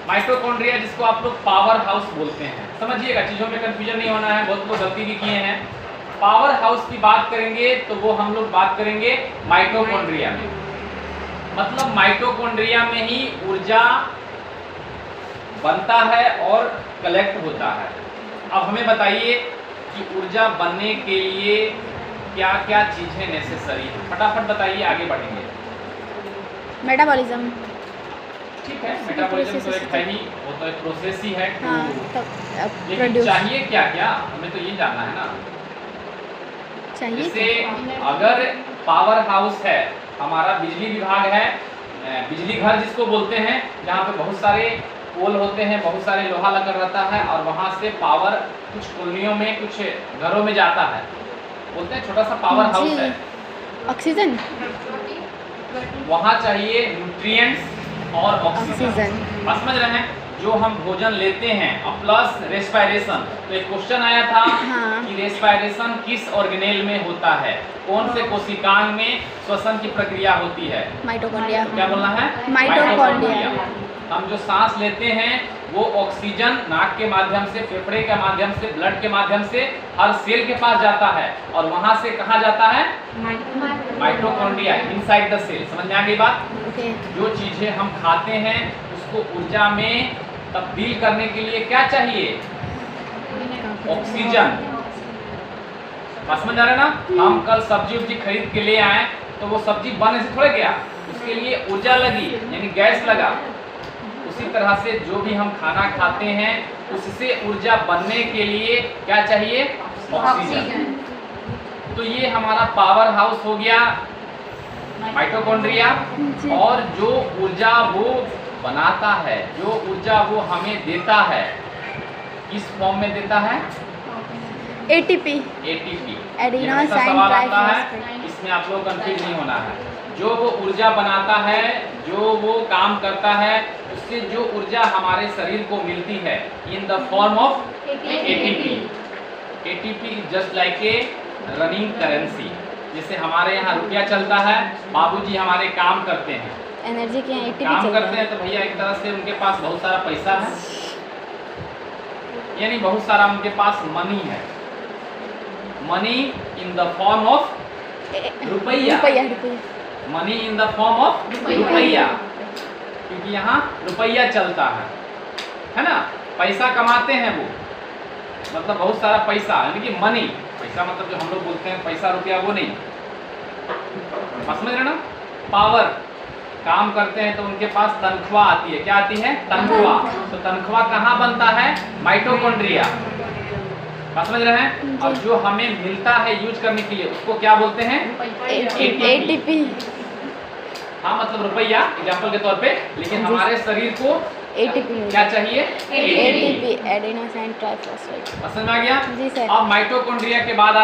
Mitochondria जिसको आप लोग पावर हाउस बोलते हैं, समझिएगा, चीजों में कंफ्यूजन नहीं होना है, बहुत लोग गलती भी किए हैं। पावर हाउस की बात करेंगे तो वो हम लोग बात करेंगे माइटोकॉन्ड्रिया में, मतलब माइटोकॉन्ड्रिया में ही ऊर्जा बनता है और कलेक्ट होता है। अब हमें बताइए कि ऊर्जा बनने के लिए क्या क्या चीजें नेसेसरी है, फटाफट बताइए, आगे बढ़ेंगे। मेटाबॉलिज्म। ठीक है, मेटाबॉलिज्म तो एक है ही, वो तो एक प्रोसेस ही है। हाँ, लेकिन चाहिए क्या क्या, हमें तो ये जानना है ना। चाहिए जैसे अगर पावर हाउस है, हमारा बिजली विभाग है, बिजली घर जिसको बोलते हैं, जहाँ पे बहुत सारे पोल होते हैं, बहुत सारे लोहा लगा रहता है और वहाँ से पावर कुछ कॉलोनियों में, कुछ घरों में जाता है, बोलते हैं छोटा सा पावर हाउस है। ऑक्सीजन, वहाँ चाहिए न्यूट्रिएंट्स और ऑक्सीजन, समझ रहे हैं, जो हम भोजन लेते हैं, और प्लस रेस्पायरेशन। तो एक क्वेश्चन आया था हाँ। कि रेस्पायरेशन किस ऑर्गेनेल में होता है, कौन से कोशिकांग में श्वसन की प्रक्रिया होती है? माइटोकॉन्ड्रिया। क्या बोलना है? माइटोकॉन्ड्रिया। हम जो सांस लेते हैं वो ऑक्सीजन नाक के माध्यम से, फेफड़े के माध्यम से, ब्लड के माध्यम से हर सेल के पास जाता है, और वहां से कहाँ जाता है? Mitochondria, inside the cell. समझ में आ गई बात? जो चीजें हम खाते हैं उसको ऊर्जा में तब्दील करने के लिए क्या चाहिए? ऑक्सीजन। बात समझ आ रहा है ना? हम कल सब्जी उब्जी खरीद के ले आए तो वो सब्जी बनने से थोड़े गया, उसके लिए ऊर्जा लगी, यानी गैस लगा। उसी तरह से जो भी हम खाना खाते हैं उससे ऊर्जा बनने के लिए क्या चाहिए? ऑक्सीजन। तो ये हमारा पावर हाउस हो गया माइटोकॉन्ड्रिया, और जो ऊर्जा वो बनाता है, जो ऊर्जा वो हमें देता है, किस फॉर्म में देता है? एटीपी। एटीपी। एडिनोसाइन सवाल आता है, ट्राइफॉस्फेट। इसमें आप लोग कंफ्यूज नहीं होना है। जो वो ऊर्जा बनाता है, जो वो काम करता है, उससे जो ऊर्जा हमारे शरीर को मिलती है इन the form of ATP. ATP just like a running currency. जैसे हमारे यहाँ रुपया चलता है, बाबूजी हमारे काम करते हैं, एनर्जी के यहाँ एटीपी काम करते हैं, तो भैया एक तरह से उनके पास बहुत सारा पैसा है, यानी बहुत सारा उनके पास मनी है। Money in the form of rupaya, money in the form of rupaya, क्योंकि यहाँ रुपया चलता है ना, पैसा कमाते हैं वो, मतलब बहुत सारा पैसा, यानी कि मनी। पैसा मतलब जो हम लोग बोलते हैं पैसा रुपया, वो नहीं, समझ रहे ना? पावर, काम करते हैं तो उनके पास तनख्वाह आती है। क्या आती है? तनख्वाह। तो तनख्वाह कहाँ बनता है? माइटोकॉन्ड्रिया। समझ रहे हैं? और जो हमें मिलता है यूज करने के लिए उसको क्या बोलते हैं? एटीपी। हाँ, मतलब रुपया एग्जाम्पल के तौर पे, लेकिन हमारे शरीर को एटीपी क्या चाहिए? ATP, adenosine triphosphate. समझ में आ गया? जी सर। अब माइटोकॉन्ड्रिया के बाद